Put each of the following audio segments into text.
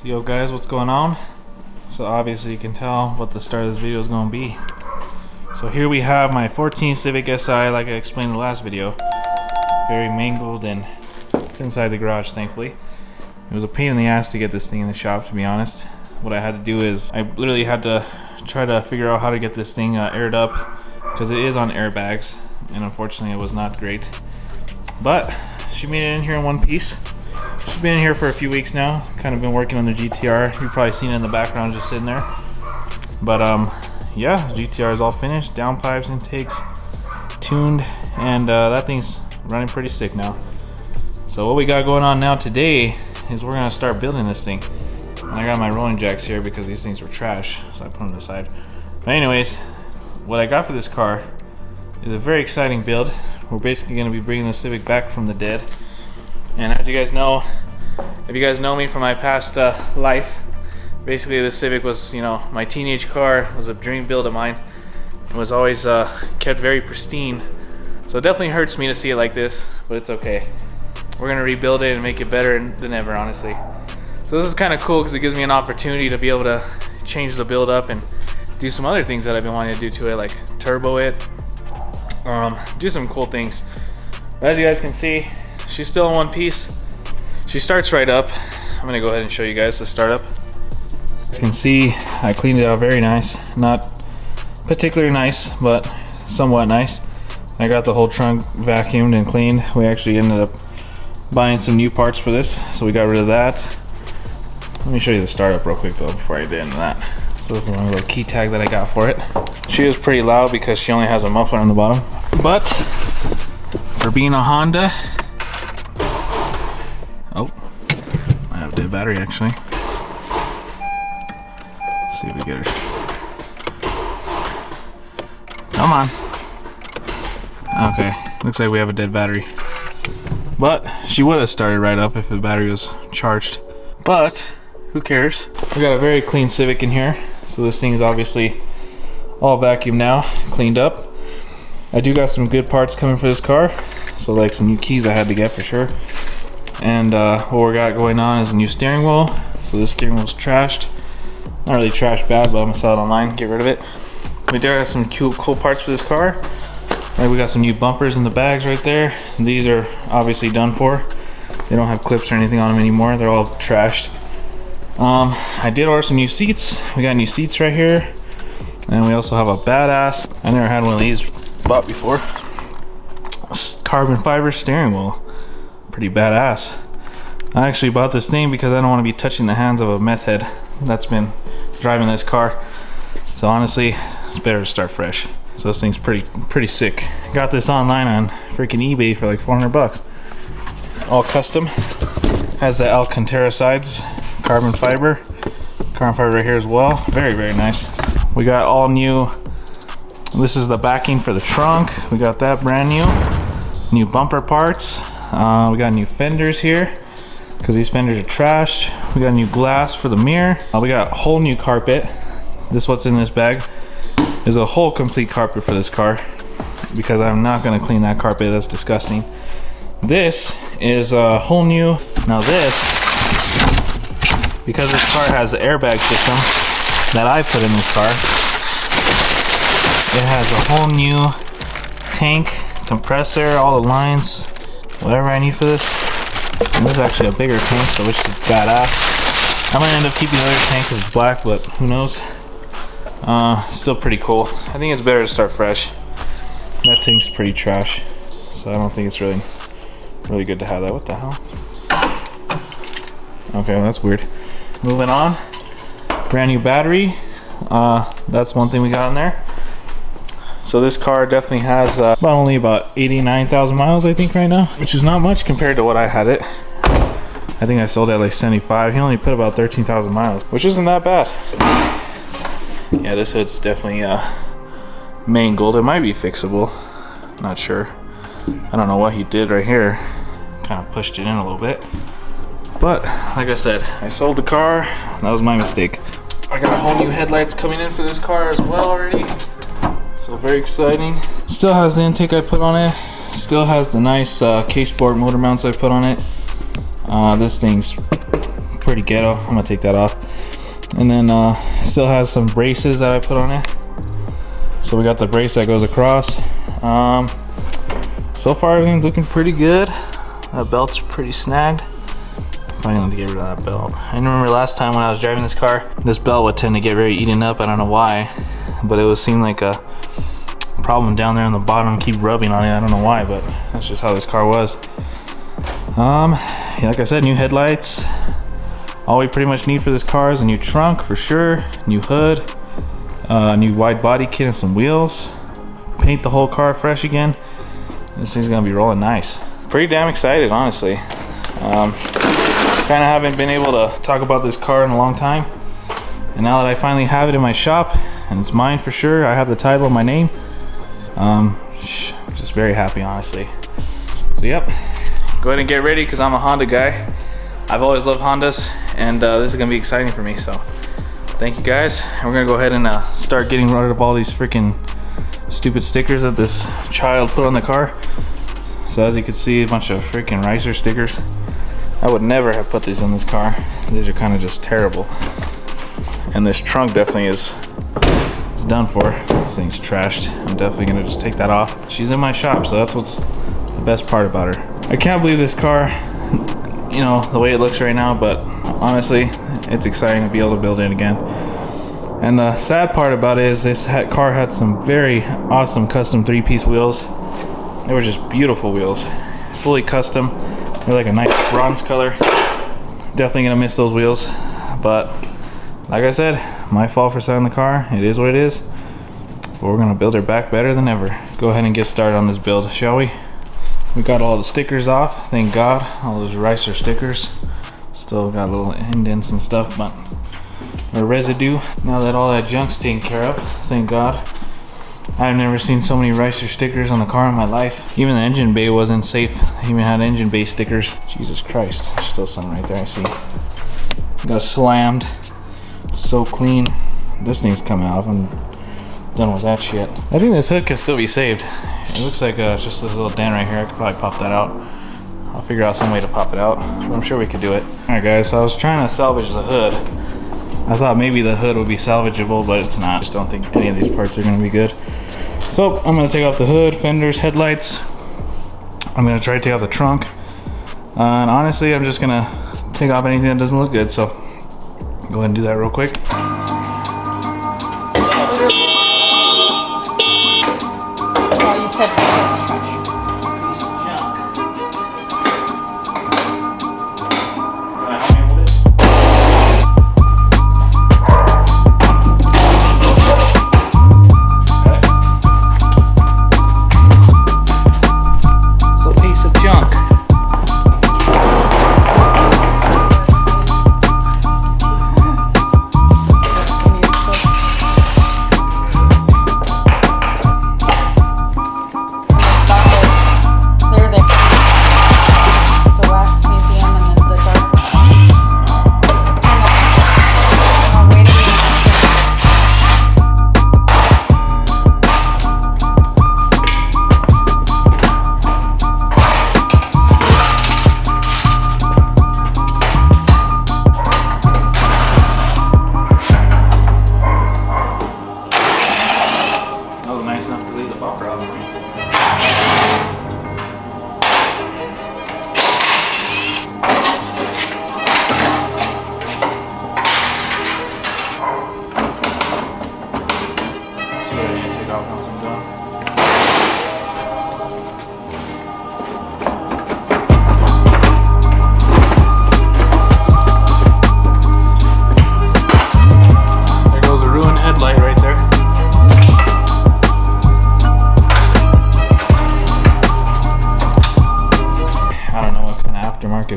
Yo guys, what's going on? So obviously you can tell what the start of this video is going to be. So here we have my 14 Civic Si, like I explained in the last video. Very mangled, and it's inside the garage, thankfully. It was a pain in the ass to get this thing in the shop, to be honest. What I had to do is I literally had to try to figure out how to get this thing aired up, because it is on airbags, and unfortunately it was not great. But she made it in here in one piece. She's been in here for a few weeks now, kind of been working on the GTR. You've probably seen it in the background just sitting there. But yeah, GTR is all finished, downpipes, intakes, tuned, and that thing's running pretty sick now. So what we got going on now today is we're gonna start building this thing. And I got my rolling jacks here because these things were trash, so I put them aside. But anyways, what I got for this car is a very exciting build. We're basically gonna be bringing the Civic back from the dead. And as you guys know, if you guys know me from my past life, basically the Civic was, you know, my teenage car. It was a dream build of mine. It was always kept very pristine. So it definitely hurts me to see it like this, but it's okay. We're gonna rebuild it and make it better than ever, honestly. So this is kind of cool because it gives me an opportunity to be able to change the build up and do some other things that I've been wanting to do to it, like turbo it, do some cool things. But as you guys can see, she's still in one piece. She starts right up. I'm gonna go ahead and show you guys the startup. As you can see, I cleaned it out very nice. Not particularly nice, but somewhat nice. I got the whole trunk vacuumed and cleaned. We actually ended up buying some new parts for this, so we got rid of that. Let me show you the startup real quick though before I get into that. So this is my little key tag that I got for it. She is pretty loud because she only has a muffler on the bottom. But for being a Honda, oh, I have a dead battery actually. Let's see if we get her. Come on. Okay, looks like we have a dead battery. But she would have started right up if the battery was charged. But who cares? We got a very clean Civic in here. So this thing is obviously all vacuumed now, cleaned up. I do got some good parts coming for this car. So like some new keys I had to get for sure. And what we got going on is a new steering wheel. So this steering wheel's trashed. Not really trashed bad, but I'm gonna sell it online, get rid of it. We do have some cool parts for this car. Right, we got some new bumpers in the bags right there. These are obviously done for. They don't have clips or anything on them anymore. They're all trashed. I did order some new seats. We got new seats right here. And we also have a badass, I never had one of these bought before, carbon fiber steering wheel. Pretty badass. I actually bought this thing because I don't want to be touching the hands of a meth head that's been driving this car. So honestly, it's better to start fresh. So this thing's pretty sick. Got this online on freaking eBay for like 400 bucks. All custom. Has the Alcantara sides, carbon fiber right here as well. Very nice. We got all new. This is the backing for the trunk. We got that brand new. New bumper parts. We got new fenders here because these fenders are trashed. We got new glass for the mirror. We got a whole new carpet. This what's in this bag is a whole complete carpet for this car because I'm not going to clean that carpet. That's disgusting. This is a whole new, now this, because this car has an airbag system that I put in this car, it has a whole new tank, compressor, all the lines, whatever I need for this. And this is actually a bigger tank, so which is badass. I might end up keeping the other tank because it's black, but who knows. Still pretty cool. I think it's better to start fresh. That tank's pretty trash, so I don't think it's really good to have that. What the hell? Okay, well, that's weird. Moving on. Brand new battery. That's one thing we got in there. So this car definitely has only about 89,000 miles, I think, right now, which is not much compared to what I had it. I think I sold it at like 75. He only put about 13,000 miles, which isn't that bad. Yeah, this hood's definitely mangled. It might be fixable. Not sure. I don't know what he did right here. Kind of pushed it in a little bit. But like I said, I sold the car. That was my mistake. I got a whole new headlights coming in for this car as well already. So very exciting. Still has the intake I put on it. Still has the nice case board motor mounts I put on it. This thing's pretty ghetto. I'm gonna take that off. And then still has some braces that I put on it. So we got the brace that goes across. So far everything's looking pretty good. That belt's pretty snagged. I'm gonna get rid of that belt. I remember last time when I was driving this car, this belt would tend to get very eaten up. I don't know why, but it would seem like a problem down there on the bottom. Keep rubbing on it. I don't know why, but that's just how this car was. Yeah, like I said, new headlights. All we pretty much need for this car is a new trunk for sure, new hood, new wide body kit and some wheels. Paint the whole car fresh again. This thing's gonna be rolling nice. Pretty damn excited, honestly. Kind of haven't been able to talk about this car in a long time, and now that I finally have it in my shop and it's mine for sure, I have the title in my name. Just very happy, honestly. So yep, go ahead and get ready because I'm a Honda guy. I've always loved Hondas, and this is gonna be exciting for me. So thank you guys. We're gonna go ahead and start getting rid of all these freaking stupid stickers that this child put on the car. So as you can see, a bunch of freaking Ricer stickers. I would never have put these in this car. These are kind of just terrible. And this trunk definitely is done for. This thing's trashed. I'm definitely gonna just take that off. She's in my shop, so that's what's the best part about her. I can't believe this car, you know, the way it looks right now, but honestly, it's exciting to be able to build it again. And the sad part about it is this car had some very awesome custom 3-piece wheels. They were just beautiful wheels, fully custom. They're like a nice bronze color. Definitely gonna miss those wheels, but like I said, my fault for selling the car. It is what it is, but we're gonna build her back better than ever. Let's go ahead and get started on this build, shall we? We got all the stickers off, thank God. All those Ricer stickers. Still got little indents and stuff, but or residue. Now that all that junk's taken care of, thank God. I've never seen so many Ricer stickers on a car in my life. Even the engine bay wasn't safe. I even had engine bay stickers. Jesus Christ, there's still some right there, I see. Got slammed. So clean. This thing's coming off. I'm done with that shit. I think this hood can still be saved. It looks like just this little dent right here. I could probably pop that out. I'll figure out some way to pop it out. I'm sure we could do it. Alright guys, so I was trying to salvage the hood. I thought maybe the hood would be salvageable, but it's not. I just don't think any of these parts are going to be good. So I'm going to take off the hood, fenders, headlights. I'm going to try to take off the trunk. And honestly, I'm just going to take off anything that doesn't look good. So go ahead and do that real quick. Oh, you said headlights.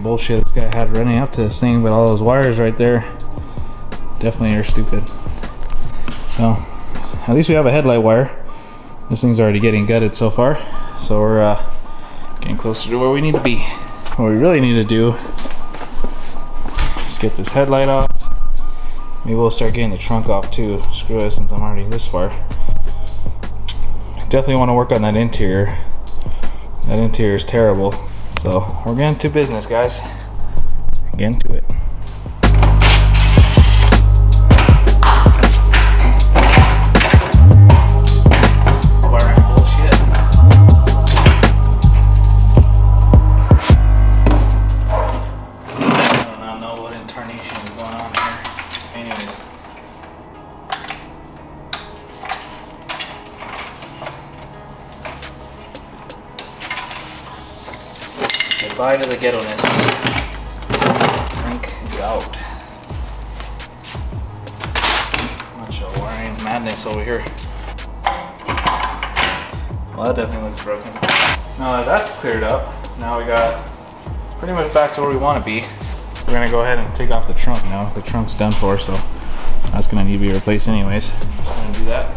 Bullshit this guy had running up to this thing, but all those wires right there definitely are stupid. So at least we have a headlight wire. This thing's already getting gutted so far, so we're getting closer to where we need to be. What we really need to do is get this headlight off. Maybe we'll start getting the trunk off too. Screw it, since I'm already this far. Definitely want to work on that interior. That interior is terrible. So we're getting to business, guys. Get into it. going on here. Anyways. Goodbye to the ghetto-ness. Drink it out. Bunch of wiring madness over here. Well, that definitely looks broken. Now that that's cleared up, now we got pretty much back to where we want to be. We're gonna go ahead and take off the trunk now. The trunk's done for, so that's gonna need to be replaced anyways. So I'm gonna do that.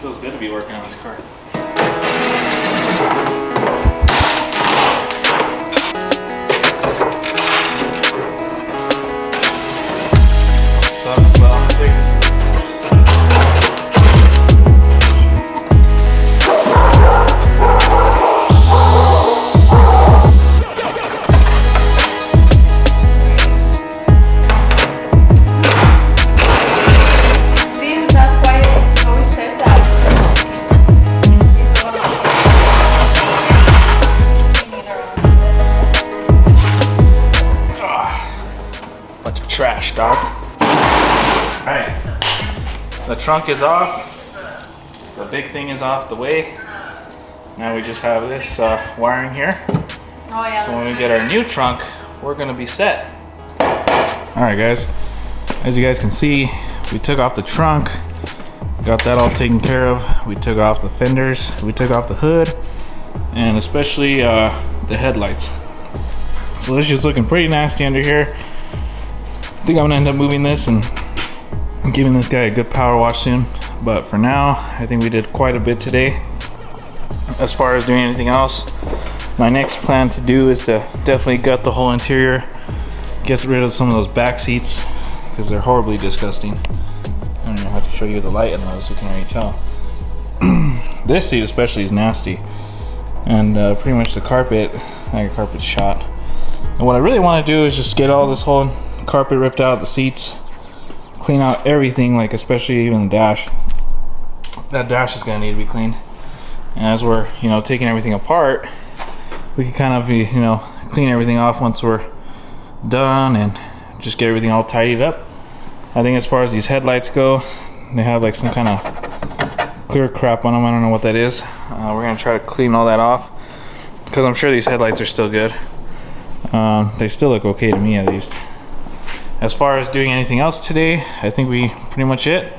Feels good to be working on this car. Sucks, well, I think trash, dog. Alright, the trunk is off. The big thing is off the way. Now we just have this wiring here. Oh yeah. So when we get our new trunk, we're gonna be set. Alright guys, as you guys can see, we took off the trunk. Got that all taken care of. We took off the fenders, we took off the hood, and especially the headlights. So this is looking pretty nasty under here. I think I'm gonna end up moving this and giving this guy a good power wash soon. But for now, I think we did quite a bit today. As far as doing anything else, my next plan to do is to definitely gut the whole interior, get rid of some of those back seats because they're horribly disgusting. I don't know how to show you the light in those, you can already tell. This seat especially is nasty. And pretty much the carpet, I got carpet shot. And what I really want to do is just get all this whole carpet ripped out, the seats, clean out everything, like especially even the dash. That dash is gonna need to be cleaned. And as we're, you know, taking everything apart, we can kind of, you know, clean everything off once we're done and just get everything all tidied up. I think as far as these headlights go, they have like some kind of clear crap on them. I don't know what that is. We're gonna try to clean all that off because I'm sure these headlights are still good. They still look okay to me at least. As far as doing anything else today, I think we pretty much it.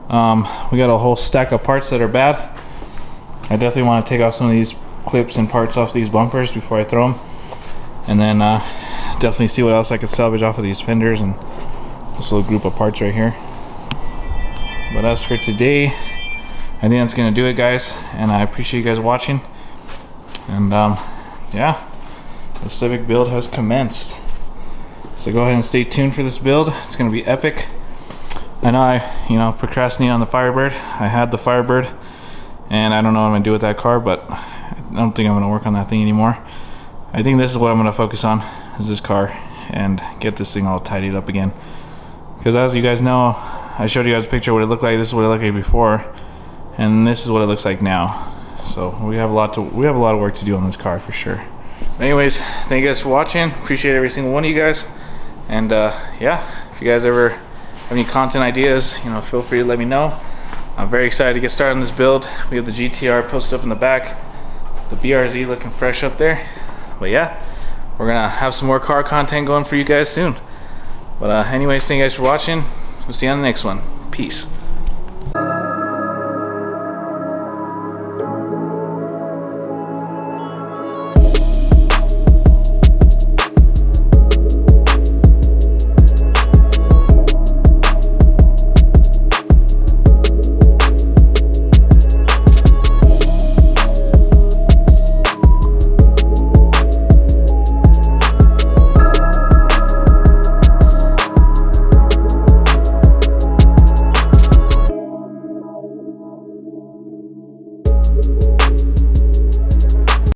We got a whole stack of parts that are bad. I definitely want to take off some of these clips and parts off these bumpers before I throw them. And then definitely see what else I can salvage off of these fenders and this little group of parts right here. But as for today, I think that's gonna do it, guys. And I appreciate you guys watching. And yeah, the Civic build has commenced. So go ahead and stay tuned for this build. It's gonna be epic. I know I, you know, procrastinated on the Firebird. I had the Firebird, and I don't know what I'm gonna do with that car, but I don't think I'm gonna work on that thing anymore. I think this is what I'm gonna focus on, is this car, and get this thing all tidied up again. Because as you guys know, I showed you guys a picture of what it looked like. This is what it looked like before, and this is what it looks like now. So we have a lot of work to do on this car for sure. Anyways, thank you guys for watching. Appreciate every single one of you guys. And yeah, if you guys ever have any content ideas, you know, feel free to let me know. I'm very excited to get started on this build. We have the GTR posted up in the back, the BRZ looking fresh up there. But yeah, we're gonna have some more car content going for you guys soon. But anyways, thank you guys for watching. We'll see you on the next one. Peace.